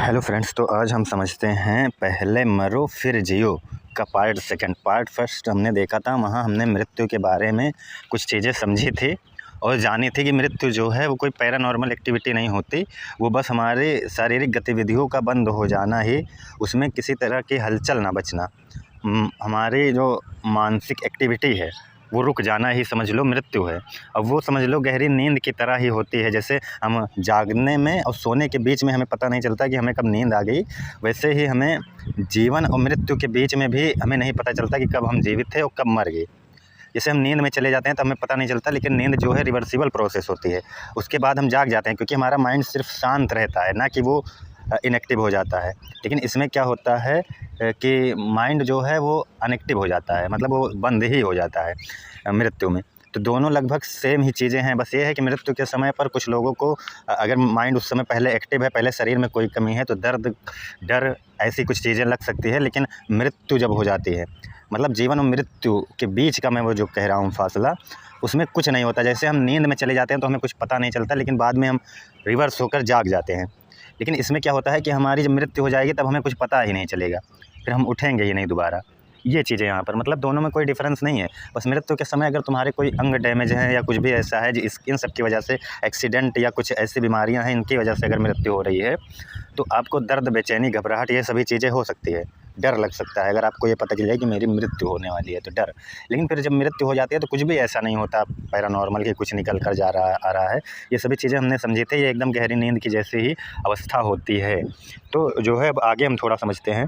Hello friends, तो आज हम समझते हैं पहले मरो फिर जियो का पार्ट सेकंड। पार्ट फर्स्ट हमने देखा था, वहाँ हमने मृत्यु के बारे में कुछ चीज़ें समझी थी और जानी थी कि मृत्यु जो है वो कोई पैरानॉर्मल एक्टिविटी नहीं होती, वो बस हमारे शारीरिक गतिविधियों का बंद हो जाना ही, उसमें किसी तरह की हलचल ना बचना, हमारी जो मानसिक एक्टिविटी है वो रुक जाना ही समझ लो मृत्यु है। अब वो समझ लो गहरी नींद की तरह ही होती है। जैसे हम जागने में और सोने के बीच में हमें पता नहीं चलता कि हमें कब नींद आ गई, वैसे ही हमें जीवन और मृत्यु के बीच में भी हमें नहीं पता चलता कि कब हम जीवित थे और कब मर गए। जैसे हम नींद में चले जाते हैं तो हमें पता नहीं चलता, लेकिन नींद जो है रिवर्सिबल प्रोसेस होती है। उसके बाद हम जाग जाते हैं क्योंकि हमारा माइंड सिर्फ शांत रहता है, ना कि वो इनएक्टिव हो जाता है। लेकिन इसमें क्या होता है कि माइंड जो है वो अनएक्टिव हो जाता है, मतलब वो बंद ही हो जाता है मृत्यु में। तो दोनों लगभग सेम ही चीज़ें हैं, बस ये है कि मृत्यु के समय पर कुछ लोगों को अगर माइंड उस समय पहले एक्टिव है, पहले शरीर में कोई कमी है, तो दर्द, डर, ऐसी कुछ चीज़ें लग सकती है। लेकिन मृत्यु जब हो जाती है, मतलब जीवन और मृत्यु के बीच का मैं वो जो कह रहा हूँ फासला, उसमें कुछ नहीं होता। जैसे हम नींद में चले जाते हैं तो हमें कुछ पता नहीं चलता, लेकिन बाद में हम रिवर्स होकर जाग जाते हैं। लेकिन इसमें क्या होता है कि हमारी जब मृत्यु हो जाएगी तब हमें कुछ पता ही नहीं चलेगा, फिर हम उठेंगे ही नहीं दोबारा। ये चीज़ें यहाँ पर, मतलब दोनों में कोई डिफरेंस नहीं है। बस मृत्यु के समय अगर तुम्हारे कोई अंग डैमेज है या कुछ भी ऐसा है इन सब की वजह से, एक्सीडेंट या कुछ ऐसी बीमारियाँ हैं, इनकी वजह से अगर मृत्यु हो रही है तो आपको दर्द, बेचैनी, घबराहट, ये सभी चीज़ें हो सकती है। डर लग सकता है अगर आपको ये पता चल जाए कि मेरी मृत्यु होने वाली है, तो डर। लेकिन फिर जब मृत्यु हो जाती है तो कुछ भी ऐसा नहीं होता पैरानॉर्मल कि कुछ निकल कर आ रहा है। ये सभी चीज़ें हमने समझी थी, ये एकदम गहरी नींद की जैसी ही अवस्था होती है। तो जो है अब आगे हम थोड़ा समझते हैं।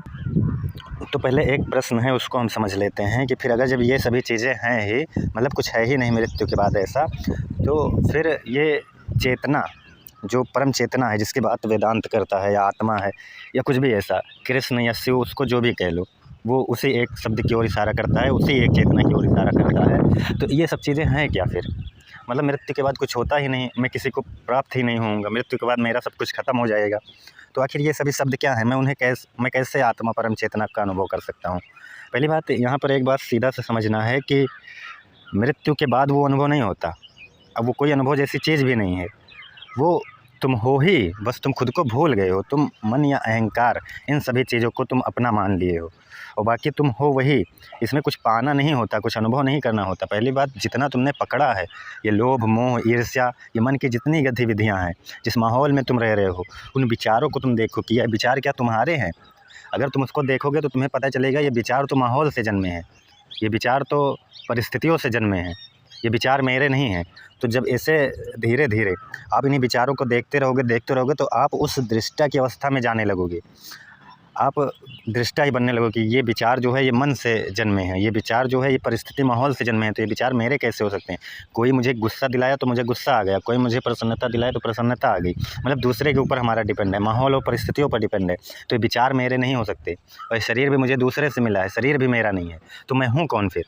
तो पहले एक प्रश्न है, उसको हम समझ लेते हैं कि फिर अगर जब ये सभी चीज़ें हैं ही, मतलब कुछ है ही नहीं मृत्यु के बाद ऐसा, तो फिर ये चेतना, जो परम चेतना है जिसकी बात वेदांत करता है, या आत्मा है, या कुछ भी ऐसा, कृष्ण या शिव, उसको जो भी कह लो, वो उसी एक शब्द की ओर इशारा करता है, उसी एक चेतना की ओर इशारा करता है। तो ये सब चीज़ें हैं क्या फिर? मतलब मृत्यु के बाद कुछ होता ही नहीं, मैं किसी को प्राप्त ही नहीं होऊंगा, मृत्यु के बाद मेरा सब कुछ ख़त्म हो जाएगा। तो आखिर ये सभी शब्द क्या हैं? मैं कैसे आत्मा परम चेतना का अनुभव कर सकता हूँ? पहली बात, यहाँ पर एक बात सीधा से समझना है कि मृत्यु के बाद वो अनुभव नहीं होता। अब वो कोई अनुभव जैसी चीज़ भी नहीं है, वो तुम हो ही, बस तुम खुद को भूल गए हो। तुम मन या अहंकार, इन सभी चीज़ों को तुम अपना मान लिए हो, और बाकी तुम हो वही। इसमें कुछ पाना नहीं होता, कुछ अनुभव नहीं करना होता। पहली बात, जितना तुमने पकड़ा है, ये लोभ, मोह, ईर्ष्या, ये मन की जितनी गतिविधियाँ हैं, जिस माहौल में तुम रह रहे हो, उन विचारों को तुम देखो कि ये विचार क्या तुम्हारे हैं। अगर तुम उसको देखोगे तो तुम्हें पता चलेगा ये विचार तो माहौल से जन्मे हैं, ये विचार तो परिस्थितियों से जन्मे हैं, ये विचार मेरे नहीं हैं। तो जब ऐसे धीरे धीरे आप इन्हीं विचारों को देखते रहोगे तो आप उस दृष्टा की अवस्था में जाने लगोगे। आप दृष्टा ही बनने लगोगे कि ये विचार जो है ये मन से जन्मे हैं, ये विचार जो है ये परिस्थिति, माहौल से जन्मे हैं, तो ये विचार मेरे कैसे हो सकते हैं? कोई मुझे गुस्सा दिलाया तो मुझे गुस्सा आ गया, कोई मुझे प्रसन्नता दिलाया तो प्रसन्नता आ गई। मतलब दूसरे के ऊपर हमारा डिपेंड है, माहौल और परिस्थितियों पर डिपेंड है। तो ये विचार मेरे नहीं हो सकते। और शरीर भी मुझे दूसरे से मिला है, शरीर भी मेरा नहीं है। तो मैं हूँ कौन फिर?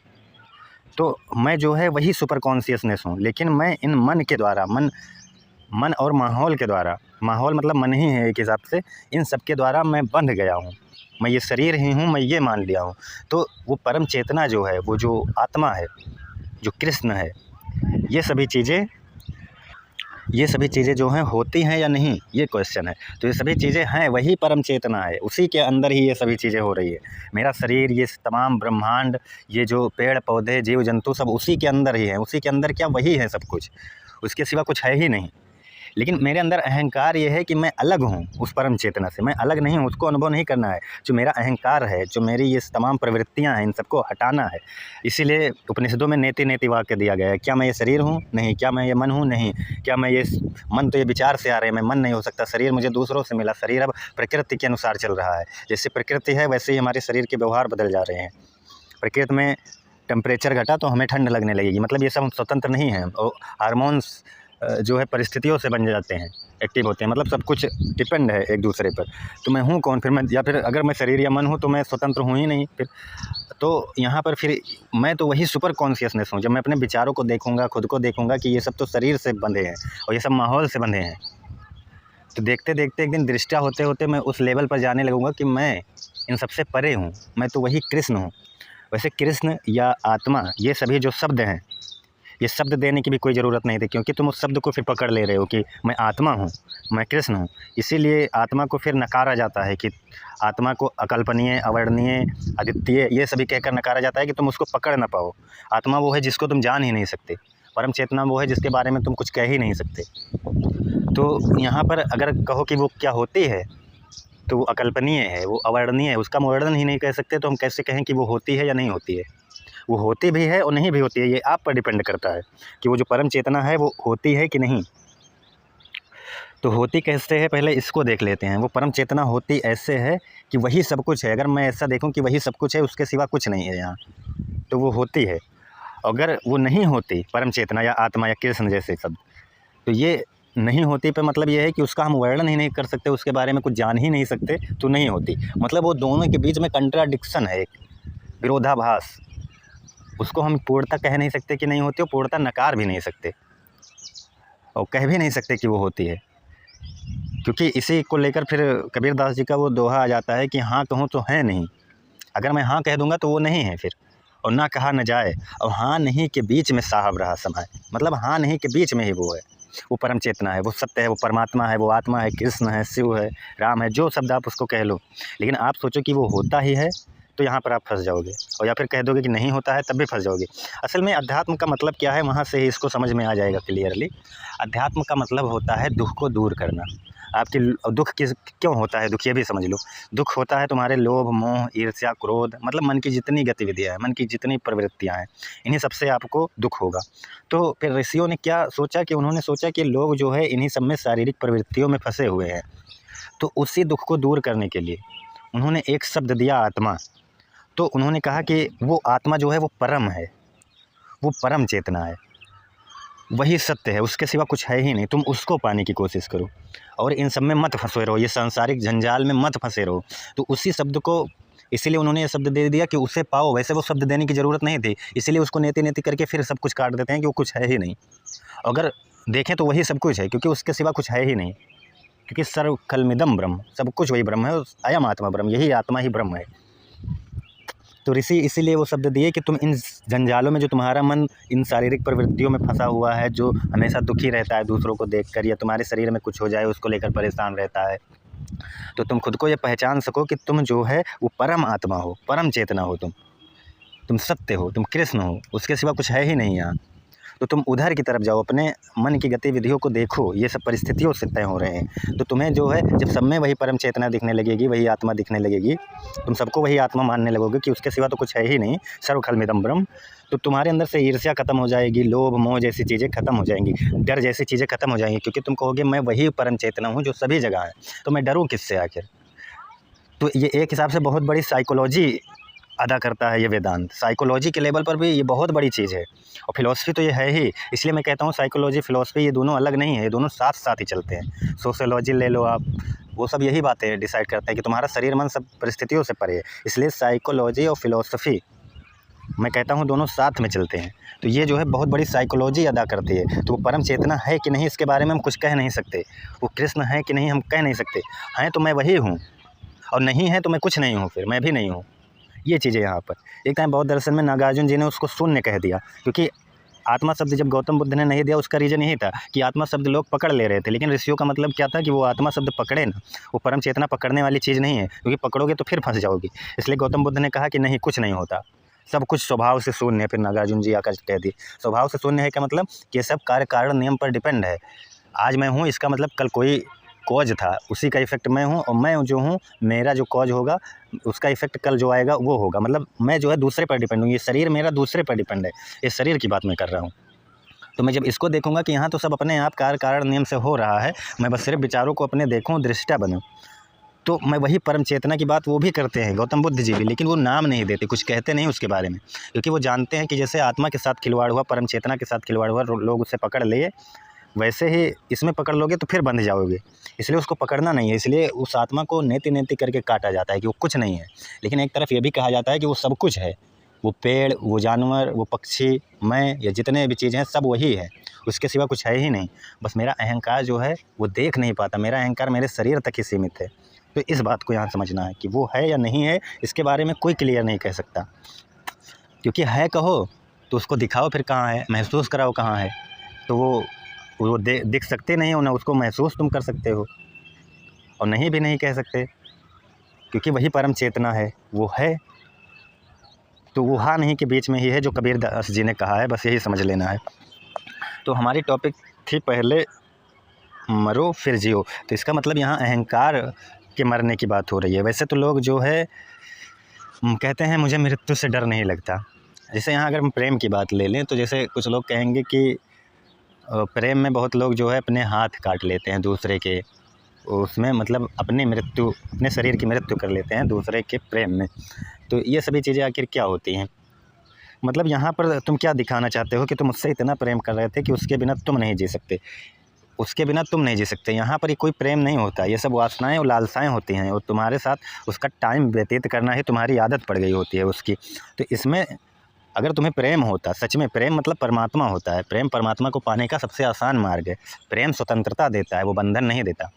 तो मैं जो है वही सुपर कॉन्शियसनेस हूँ, लेकिन मैं इन मन के द्वारा, मन और माहौल के द्वारा, माहौल मतलब मन ही है एक हिसाब से, इन सब के द्वारा मैं बंध गया हूँ। मैं ये शरीर ही हूँ, मैं ये मान लिया हूँ। तो वो परम चेतना जो है, वो जो आत्मा है, जो कृष्ण है, ये सभी चीज़ें जो हैं होती हैं या नहीं, ये क्वेश्चन है। तो ये सभी चीज़ें हैं, वही परम चेतना है, उसी के अंदर ही ये सभी चीज़ें हो रही है। मेरा शरीर, ये तमाम ब्रह्मांड, ये जो पेड़ पौधे, जीव जंतु, सब उसी के अंदर ही है। उसी के अंदर क्या, वही है सब कुछ, उसके सिवा कुछ है ही नहीं। लेकिन मेरे अंदर अहंकार ये है कि मैं अलग हूँ उस परम चेतना से, मैं अलग नहीं हूँ, उसको अनुभव नहीं करना है। जो मेरा अहंकार है, जो मेरी ये तमाम प्रवृत्तियाँ हैं, इन सबको हटाना है। इसीलिए उपनिषदों में नेति नेति वाक्य दिया गया है। क्या मैं ये शरीर हूँ? नहीं। क्या मैं ये मन हूँ? नहीं। क्या मैं ये मन, तो ये विचार से आ रहे हैं, मैं मन नहीं हो सकता। शरीर मुझे दूसरों से मिला, शरीर अब प्रकृति के अनुसार चल रहा है। जैसे प्रकृति है वैसे ही हमारे शरीर के व्यवहार बदल जा रहे हैं। प्रकृति में टेम्परेचर घटा तो हमें ठंड लगने लगेगी, मतलब ये सब हम स्वतंत्र नहीं हैं। और हार्मोन्स जो है परिस्थितियों से बन जाते हैं, एक्टिव होते हैं, मतलब सब कुछ डिपेंड है एक दूसरे पर। तो मैं हूँ कौन फिर? मैं, या फिर अगर मैं शरीर या मन हूँ तो मैं स्वतंत्र हूँ ही नहीं फिर। तो यहाँ पर फिर मैं तो वही सुपर कॉन्शियसनेस हूँ। जब मैं अपने विचारों को देखूँगा, खुद को देखूँगा कि ये सब तो शरीर से बंधे हैं और ये सब माहौल से बंधे हैं, तो देखते देखते एक दिन दृष्टा होते होते मैं उस लेवल पर जाने लगूँगा कि मैं इन सबसे परे हूँ, मैं तो वही कृष्ण हूँ। वैसे कृष्ण या आत्मा, ये सभी जो शब्द हैं, ये शब्द देने की भी कोई ज़रूरत नहीं थी, क्योंकि तुम उस शब्द को फिर पकड़ ले रहे हो कि मैं आत्मा हूँ, मैं कृष्ण हूँ। इसीलिए आत्मा को फिर नकारा जाता है कि आत्मा को अकल्पनीय, अवर्णनीय, अद्वितीय ये सभी कहकर नकारा जाता है कि तुम उसको पकड़ ना पाओ। आत्मा वो है जिसको तुम जान ही नहीं सकते, परम चेतना वो है जिसके बारे में तुम कुछ कह ही नहीं सकते। तो यहाँ पर अगर कहो कि वो क्या होती है, तो वो अकल्पनीय है, वो अवर्णनीय है, उसका हम वर्णन ही नहीं कर सकते, तो हम कैसे कहें कि वो होती है या नहीं होती है। वो होती भी है और नहीं भी होती है, ये आप पर डिपेंड करता है कि वो जो परम चेतना है वो होती है कि नहीं। तो होती कैसे है, पहले इसको देख लेते हैं। वो परम चेतना होती ऐसे है कि वही सब कुछ है। अगर मैं ऐसा देखूं कि वही सब कुछ है, उसके सिवा कुछ नहीं है यहाँ, तो वो होती है। अगर वो नहीं होती, परम चेतना या आत्मा या कृष्ण जैसे शब्द, तो ये नहीं होती पे मतलब ये है कि उसका हम वर्णन ही नहीं कर सकते, उसके बारे में कुछ जान ही नहीं सकते, तो नहीं होती। मतलब वो दोनों के बीच में कंट्राडिक्शन है, एक विरोधाभास। उसको हम पूर्णतः कह नहीं सकते कि नहीं होती, और पूर्णतः नकार भी नहीं सकते, और कह भी नहीं सकते कि वो होती है। क्योंकि इसी को लेकर फिर कबीरदास जी का वो दोहा आ जाता है कि हाँ कहूँ तो है नहीं। अगर मैं हाँ कह दूँगा तो वो नहीं है फिर, और ना कहा न जाए, और हाँ नहीं के बीच में साहब रहा समाए। मतलब हाँ नहीं के बीच में ही वो है, वो परम चेतना है, वो सत्य है, वो परमात्मा है, वो आत्मा है, कृष्ण है, शिव है, राम है, जो शब्द आप उसको कह लो। लेकिन आप सोचो कि वो होता ही है, तो यहाँ पर आप फंस जाओगे, और या फिर कह दोगे कि नहीं होता है, तब भी फंस जाओगे। असल में अध्यात्म का मतलब क्या है, वहाँ से ही इसको समझ में आ जाएगा क्लियरली। अध्यात्म का मतलब होता है दुख को दूर करना। आपकी दुख क्यों होता है दुख, ये भी समझ लो। दुख होता है तुम्हारे लोभ, मोह, ईर्ष्या, क्रोध, मतलब मन की जितनी गतिविधियाँ हैं, मन की जितनी प्रवृत्तियाँ हैं, इन्हीं सबसे आपको दुख होगा। तो फिर ऋषियों ने क्या सोचा कि उन्होंने सोचा कि लोग जो है इन्हीं सब में शारीरिक प्रवृत्तियों में फंसे हुए हैं। तो उसी दुख को दूर करने के लिए उन्होंने एक शब्द दिया, आत्मा। तो उन्होंने कहा कि वो आत्मा जो है वो परम है, वो परम चेतना है, वही सत्य है, उसके सिवा कुछ है ही नहीं। तुम उसको पाने की कोशिश करो, और इन सब में मत फंसे रहो, ये सांसारिक जंजाल में मत फंसे रहो। तो उसी शब्द को, इसीलिए उन्होंने ये शब्द दे दिया कि उसे पाओ। वैसे वो शब्द देने की ज़रूरत नहीं थी, इसीलिए उसको नेति नेति करके फिर सब कुछ काट देते हैं कि वो कुछ है ही नहीं। अगर देखें तो वही सब कुछ है, क्योंकि उसके सिवा कुछ है ही नहीं। क्योंकि सर्व खलमिदम ब्रह्म, सब कुछ वही ब्रह्म है, अयम आत्मा ब्रह्म, यही आत्मा ही ब्रह्म है। तो ऋषि इसीलिए वो शब्द दिए कि तुम इन जंजालों में, जो तुम्हारा मन इन शारीरिक प्रवृत्तियों में फंसा हुआ है, जो हमेशा दुखी रहता है दूसरों को देखकर, या तुम्हारे शरीर में कुछ हो जाए उसको लेकर परेशान रहता है, तो तुम खुद को ये पहचान सको कि तुम जो है वो परम आत्मा हो, परम चेतना हो, तुम सत्य हो, तुम कृष्ण हो, उसके सिवा कुछ है ही नहीं यहाँ। तो तुम उधर की तरफ जाओ, अपने मन की गतिविधियों को देखो, ये सब परिस्थितियों से तय हो रहे हैं। तो तुम्हें जो है जब सब में वही परम चेतना दिखने लगेगी, वही आत्मा दिखने लगेगी, तुम सबको वही आत्मा मानने लगोगे कि उसके सिवा तो कुछ है ही नहीं, सर्व खलमिदम ब्रह्म। तो तुम्हारे अंदर से ईर्ष्या खत्म हो जाएगी, लोभ मोह जैसी चीज़ें खत्म हो जाएंगी, डर जैसी चीज़ें खत्म हो जाएंगी, क्योंकि तुम कहोगे मैं वही परम चेतना हूँ जो सभी जगह है, तो मैं डरूँ किससे आखिर। तो ये एक हिसाब से बहुत बड़ी साइकोलॉजी अदा करता है ये वेदांत। साइकोलॉजी के लेवल पर भी ये बहुत बड़ी चीज़ है, और फिलॉसफी तो ये है ही। इसलिए मैं कहता हूँ साइकोलॉजी फिलॉसफी ये दोनों अलग नहीं है, ये दोनों साथ साथ ही चलते हैं। सोशियोलॉजी ले लो आप, वो सब यही बातें डिसाइड करते हैं कि तुम्हारा शरीर मन सब परिस्थितियों से परे है। इसलिए साइकोलॉजी और फिलॉसफी मैं कहता हूँ दोनों साथ में चलते हैं। तो ये जो है बहुत बड़ी साइकोलॉजी अदा करती है। तो वो परम चेतना है कि नहीं, इसके बारे में हम कुछ कह नहीं सकते। वो कृष्ण है कि नहीं, हम कह नहीं सकते। हैं तो मैं वही हूँ, और नहीं है तो मैं कुछ नहीं हूँ, फिर मैं भी नहीं हूँ। ये चीज़ है यहाँ पर। एक टाइम बौद्ध दर्शन में नागार्जुन जी ने उसको शून्य कह दिया, क्योंकि आत्मा शब्द जब गौतम बुद्ध ने नहीं दिया, उसका रीज़न यही था कि आत्मा शब्द लोग पकड़ ले रहे थे। लेकिन ऋषियों का मतलब क्या था कि वो आत्मा शब्द पकड़े ना, वो परम चेतना पकड़ने वाली चीज़ नहीं है, क्योंकि पकड़ोगे तो फिर फंस जाओगी। इसलिए गौतम बुद्ध ने कहा कि नहीं, कुछ नहीं होता, सब कुछ स्वभाव से शून्य है। फिर नागार्जुन जी आकर कह दिए स्वभाव से शून्य है का मतलब कि सब कार्य कारण नियम पर डिपेंड है। आज मैं हूँ, इसका मतलब कल कोई कॉज था, उसी का इफेक्ट मैं हूँ, और मैं जो हूँ, मेरा जो कॉज होगा उसका इफेक्ट कल जो आएगा वो होगा। मतलब मैं जो है दूसरे पर डिपेंड हूँ, ये शरीर मेरा दूसरे पर डिपेंड है। इस शरीर की बात मैं कर रहा हूँ। तो मैं जब इसको देखूंगा कि यहाँ तो सब अपने आप कार्य कारण नियम से हो रहा है, मैं बस सिर्फ विचारों को अपने देखूँ, दृष्टा बनूँ, तो मैं वही परम चेतना की बात वो भी करते हैं, गौतम बुद्ध जी भी। लेकिन वो नाम नहीं देते, कुछ कहते नहीं उसके बारे में, क्योंकि वो जानते हैं कि जैसे आत्मा के साथ खिलवाड़ हुआ, परम चेतना के साथ खिलवाड़ हुआ, लोग उसे पकड़ लिए, वैसे ही इसमें पकड़ लोगे तो फिर बंध जाओगे। इसलिए उसको पकड़ना नहीं है, इसलिए उस आत्मा को नेति नेति करके काटा जाता है कि वो कुछ नहीं है। लेकिन एक तरफ ये भी कहा जाता है कि वो सब कुछ है, वो पेड़, वो जानवर, वो पक्षी, मैं, या जितने भी चीज़ें हैं सब वही है, उसके सिवा कुछ है ही नहीं। बस मेरा अहंकार जो है वो देख नहीं पाता, मेरा अहंकार मेरे शरीर तक ही सीमित है। तो इस बात को यहाँ समझना है कि वो है या नहीं है, इसके बारे में कोई क्लियर नहीं कह सकता। क्योंकि है कहो तो उसको दिखाओ फिर कहाँ है, महसूस कराओ कहाँ है। तो वो दिख सकते नहीं हो ना, उसको महसूस तुम कर सकते हो और नहीं भी नहीं कह सकते, क्योंकि वही परम चेतना है, वो है। तो वो हाँ नहीं के बीच में ही है, जो कबीर दास जी ने कहा है, बस यही समझ लेना है। तो हमारी टॉपिक थी पहले मरो फिर जियो। तो इसका मतलब यहाँ अहंकार के मरने की बात हो रही है। वैसे तो लोग जो है कहते हैं मुझे मृत्यु से डर नहीं लगता। जैसे यहाँ अगर हम प्रेम की बात ले लें तो जैसे कुछ लोग कहेंगे कि प्रेम में बहुत लोग जो है अपने हाथ काट लेते हैं दूसरे के, उसमें मतलब अपने शरीर की मृत्यु कर लेते हैं दूसरे के प्रेम में। तो ये सभी चीज़ें आखिर क्या होती हैं? मतलब यहाँ पर तुम क्या दिखाना चाहते हो कि तुम उससे इतना प्रेम कर रहे थे कि उसके बिना तुम नहीं जी सकते, उसके बिना तुम नहीं जी सकते। यहाँ पर ये कोई प्रेम नहीं होता, ये सब वासनाएं और लालसाएं होती हैं, और तुम्हारे साथ उसका टाइम व्यतीत करना ही तुम्हारी आदत पड़ गई होती है उसकी। तो इसमें अगर तुम्हें प्रेम होता, सच में प्रेम मतलब परमात्मा होता है, प्रेम परमात्मा को पाने का सबसे आसान मार्ग है। प्रेम स्वतंत्रता देता है, वो बंधन नहीं देता।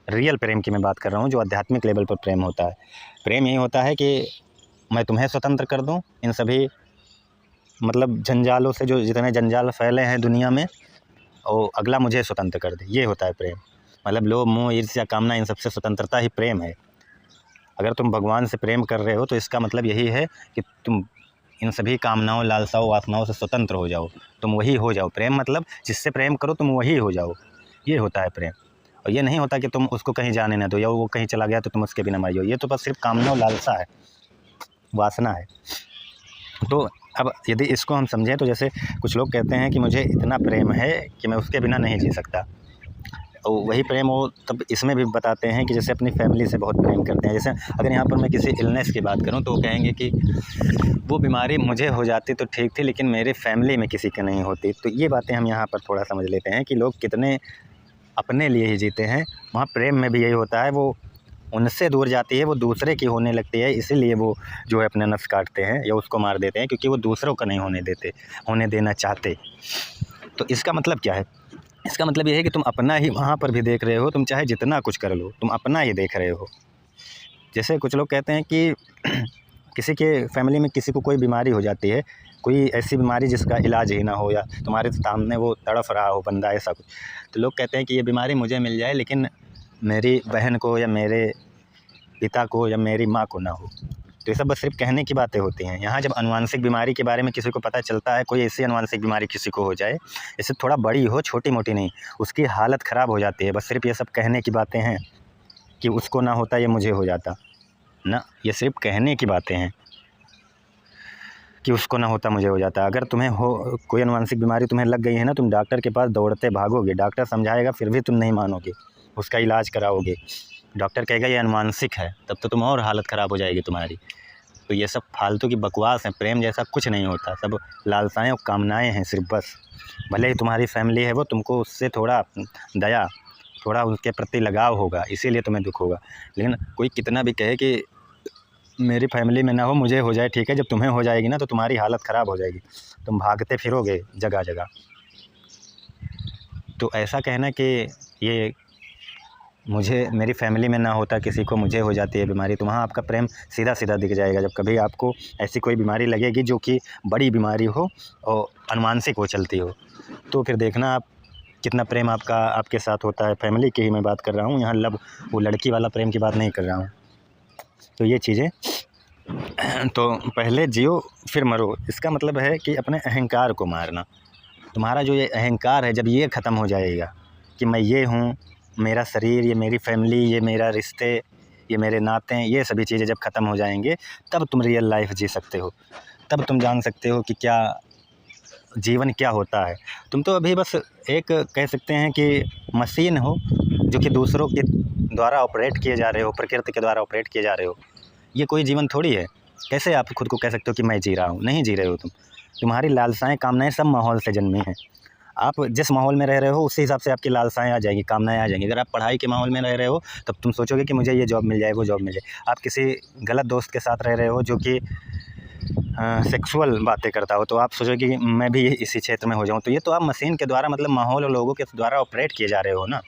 रियल प्रेम की मैं बात कर रहा हूँ, जो आध्यात्मिक लेवल पर प्रेम होता है। प्रेम यही होता है कि मैं तुम्हें स्वतंत्र कर दूँ इन सभी मतलब जंजालों से, जो जितने जंजाल फैले हैं दुनिया में, और अगला मुझे स्वतंत्र कर दे। ये होता है प्रेम। मतलब लोभ मोह ईर्ष्या कामना, इन सबसे स्वतंत्रता ही प्रेम है। अगर तुम भगवान से प्रेम कर रहे हो तो इसका मतलब यही है कि तुम इन सभी कामनाओं, लालसाओं, वासनाओं से स्वतंत्र हो जाओ, तुम वही हो जाओ। प्रेम मतलब जिससे प्रेम करो तुम वही हो जाओ, ये होता है प्रेम। और ये नहीं होता कि तुम उसको कहीं जाने ना दो, या वो कहीं चला गया तो तुम उसके बिना मर जाओ। ये तो बस सिर्फ कामना और लालसा है, वासना है। तो अब यदि इसको हम समझें तो जैसे कुछ लोग कहते हैं कि मुझे इतना प्रेम है कि मैं उसके बिना नहीं जी सकता, और वही प्रेम वो तब इसमें भी बताते हैं कि जैसे अपनी फैमिली से बहुत प्रेम करते हैं। जैसे अगर यहाँ पर मैं किसी इलनेस की बात करूँ तो वो कहेंगे कि वो बीमारी मुझे हो जाती तो ठीक थी, लेकिन मेरे फैमिली में किसी की नहीं होती। तो ये बातें हम यहाँ पर थोड़ा समझ लेते हैं कि लोग कितने अपने लिए ही जीते हैं। वहाँ प्रेम में भी यही होता है, वो उनसे दूर जाती है, वो दूसरे की होने लगती है, इसीलिए वो जो है अपना नफ्स काटते हैं या उसको मार देते हैं, क्योंकि वो दूसरों का नहीं होने देना चाहते। तो इसका मतलब क्या है? इसका मतलब ये है कि तुम अपना ही वहाँ पर भी देख रहे हो, तुम चाहे जितना कुछ कर लो, तुम अपना ही देख रहे हो। जैसे कुछ लोग कहते हैं कि किसी के फैमिली में किसी को कोई बीमारी हो जाती है, कोई ऐसी बीमारी जिसका इलाज ही ना हो, या तुम्हारे सामने वो तड़फ रहा हो बंदा, ऐसा कुछ। तो लोग कहते हैं कि ये बीमारी मुझे मिल जाए, लेकिन मेरी बहन को या मेरे पिता को या मेरी माँ को ना हो। तो ये सब बस सिर्फ कहने की बातें होती हैं। यहाँ जब अनुवांशिक बीमारी के बारे में किसी को पता चलता है, कोई ऐसी अनुवांशिक बीमारी किसी को हो जाए, इससे थोड़ा बड़ी हो, छोटी मोटी नहीं, उसकी हालत ख़राब हो जाती है। बस सिर्फ ये सब कहने की बातें हैं कि उसको ना होता ये मुझे हो जाता ना, ये सिर्फ कहने की बातें हैं कि उसको ना होता मुझे हो जाता। अगर तुम्हें हो कोई अनुवांशिक बीमारी तुम्हें लग गई है ना, तुम डॉक्टर के पास दौड़ते भागोगे, डॉक्टर समझाएगा फिर भी तुम नहीं मानोगे, उसका इलाज कराओगे। डॉक्टर कहेगा ये अनुवांशिक है, तब तो तुम और हालत ख़राब हो जाएगी तुम्हारी। तो ये सब फालतू की बकवास है। प्रेम जैसा कुछ नहीं होता, सब लालसाएं और कामनाएं हैं सिर्फ, बस। भले ही तुम्हारी फैमिली है वो, तुमको उससे थोड़ा दया, थोड़ा उसके प्रति लगाव होगा, इसीलिए तुम्हें दुख होगा। लेकिन कोई कितना भी कहे कि मेरी फैमिली में ना हो, मुझे हो जाए, ठीक है, जब तुम्हें हो जाएगी ना तो तुम्हारी हालत ख़राब हो जाएगी, तुम भागते फिरोगे जगह जगह। तो ऐसा कहना कि ये मुझे मेरी फैमिली में ना होता किसी को, मुझे हो जाती है बीमारी, तो वहाँ आपका प्रेम सीधा सीधा दिख जाएगा। जब कभी आपको ऐसी कोई बीमारी लगेगी जो कि बड़ी बीमारी हो और अनुवांशिक हो चलती हो, तो फिर देखना आप कितना प्रेम आपके साथ होता है। फैमिली की ही मैं बात कर रहा हूँ, यहाँ वो लड़की वाला प्रेम की बात नहीं कर रहा हूँ। तो ये चीज़ें तो पहले जियो फिर मरो, इसका मतलब है कि अपने अहंकार को मारना। तुम्हारा जो ये अहंकार है, जब ये ख़त्म हो जाएगा कि मैं ये हूँ, मेरा शरीर, ये मेरी फैमिली, ये मेरा रिश्ते, ये मेरे नाते, ये सभी चीज़ें जब ख़त्म हो जाएंगे, तब तुम रियल लाइफ जी सकते हो। तब तुम जान सकते हो कि क्या जीवन क्या होता है। तुम तो अभी बस एक कह सकते हैं कि मशीन हो, जो कि दूसरों के द्वारा ऑपरेट किए जा रहे हो, प्रकृति के द्वारा ऑपरेट किए जा रहे हो। ये कोई जीवन थोड़ी है। कैसे आप खुद को कह सकते हो कि मैं जी रहा हूँ? नहीं जी रहे हो तुम। तुम्हारी लालसाएं, कामनाएं सब माहौल से जन्मी हैं। आप जिस माहौल में रह रहे हो उसी हिसाब से आपकी लालसाएं आ जाएंगी, कामनाएं आ जाएंगी। अगर आप पढ़ाई के माहौल में रह रहे हो तब तुम सोचोगे कि मुझे ये जॉब मिल जाए, वो जॉब मिल जाए। आप किसी गलत दोस्त के साथ रह रहे हो जो कि सेक्सुअल बातें करता हो, तो आप सोचोगे कि मैं भी इसी क्षेत्र में हो जाऊँ। तो ये तो आप मशीन के द्वारा, मतलब माहौल और लोगों के द्वारा ऑपरेट किए जा रहे हो ना।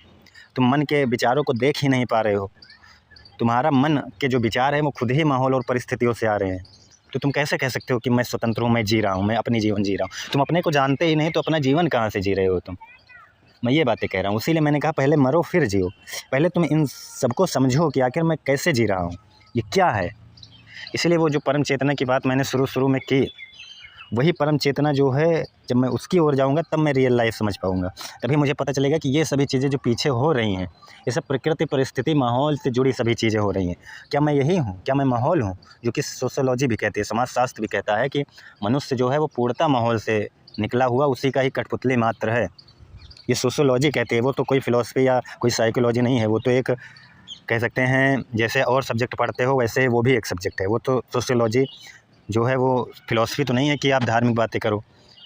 तुम मन के विचारों को देख ही नहीं पा रहे हो। तुम्हारा मन के जो विचार है वो खुद ही माहौल और परिस्थितियों से आ रहे हैं। तो तुम कैसे कह सकते हो कि मैं स्वतंत्र हूँ, मैं जी रहा हूँ, मैं अपनी जीवन जी रहा हूँ? तुम अपने को जानते ही नहीं तो अपना जीवन कहाँ से जी रहे हो तुम? मैं ये बातें कह रहा हूँ, इसीलिए मैंने कहा पहले मरो फिर जियो। पहले तुम इन सबको समझो कि आखिर मैं कैसे जी रहा हूँ, ये क्या है। इसलिए वो जो परम चेतना की बात मैंने शुरू में की, वही परम चेतना जो है, जब मैं उसकी ओर जाऊँगा तब मैं रियल लाइफ़ समझ पाऊँगा। तभी मुझे पता चलेगा कि ये सभी चीज़ें जो पीछे हो रही हैं, ये सब प्रकृति, परिस्थिति, माहौल से जुड़ी सभी चीज़ें हो रही हैं। क्या मैं यही हूँ? क्या मैं माहौल हूँ? जो कि सोशियोलॉजी भी कहती है, समाजशास्त्र भी कहता है कि मनुष्य जो है वो पूर्णतः माहौल से निकला हुआ उसी का ही कठपुतली मात्र है। ये सोशियोलॉजी कहती है, वो तो कोई फ़िलॉसफ़ी या कोई साइकोलॉजी नहीं है, वो तो एक कह सकते हैं जैसे और सब्जेक्ट पढ़ते हो वैसे वो भी एक सब्जेक्ट है। वो तो सोशियोलॉजी जो है वो फ़िलॉसफ़ी तो नहीं है कि आप धार्मिक बातें करो।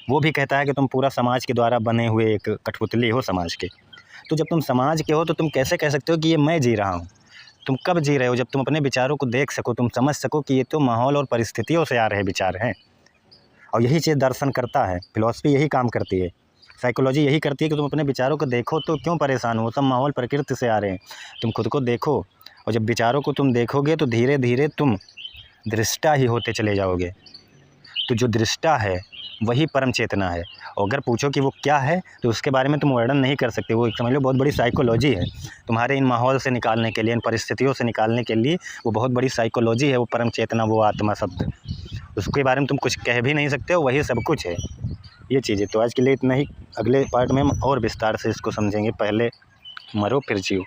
वो भी कहता है कि तुम पूरा समाज के द्वारा बने हुए एक कठपुतली हो समाज के। तो जब तुम समाज के हो तो तुम कैसे कह सकते हो कि ये मैं जी रहा हूँ? तुम कब जी रहे हो? जब तुम अपने विचारों को देख सको, तुम समझ सको कि ये तो माहौल और परिस्थितियों से आ रहे विचार हैं। और यही चीज़ दर्शन करता है, फ़िलॉसफ़ी यही काम करती है, साइकोलॉजी यही करती है कि तुम अपने विचारों को देखो तो क्यों परेशान हो? सब माहौल प्रकृति से आ रहे हैं। तुम खुद को देखो, और जब विचारों को तुम देखोगे तो धीरे-धीरे तुम दृष्टा ही होते चले जाओगे। तो जो दृष्टा है वही परम चेतना है। और अगर पूछो कि वो क्या है तो उसके बारे में तुम वर्णन नहीं कर सकते। वो एक समझ लो बहुत बड़ी साइकोलॉजी है। तुम्हारे इन माहौल से निकालने के लिए, इन परिस्थितियों से निकालने के लिए वो बहुत बड़ी साइकोलॉजी है, वो परम चेतना, वो आत्मा शब्द। उसके बारे में तुम कुछ कह भी नहीं सकते हो, वही सब कुछ है। ये चीज़ें तो आज के लिए इतना ही। अगले पार्ट में हम और विस्तार से इसको समझेंगे। पहले मरो फिर जियो।